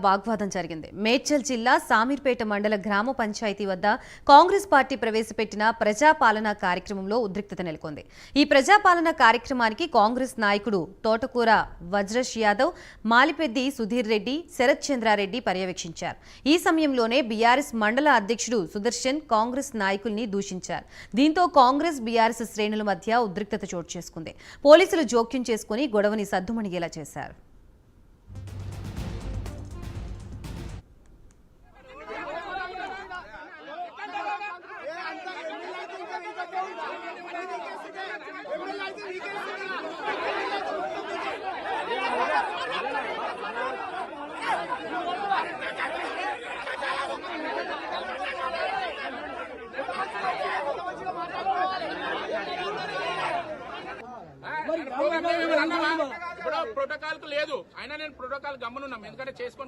వాగ్వాదం జరిగింది. మేడ్చల్ జిల్లా సామీర్పేట మండల గ్రామ పంచాయతీ వద్ద కాంగ్రెస్ పార్టీ ప్రవేశపెట్టిన ప్రజాపాలన కార్యక్రమంలో ఉద్రిక్తత నెలకొంది. ఈ ప్రజాపాలన కార్యక్రమానికి కాంగ్రెస్ నాయకుడు తోటకూర వజ్రష్ యాదవ్, మాలిపెద్ది సుధీర్ రెడ్డి, శరత్ చంద్రారెడ్డి పర్యవేక్షించారు. ఈ సమయంలోనే బీఆర్ఎస్ మండల అధ్యక్షుడు సుదర్శన్ కాంగ్రెస్ నాయకుల్ని దూషించారు. దీంతో కాంగ్రెస్ బీఆర్ఎస్ శ్రేణుల మధ్య ఉద్రిక్తత చోటు చేసుకుంది. పోలీసులు జోక్యం చేసుకుని గొడవని సద్దుమణిగేలా చేశారు. ఇప్పుడు ప్రోటోకాల్ లేదు అయినా నేను ప్రోటోకాల్ గమ్మునున్నాం ఎందుకంటే చేసుకొని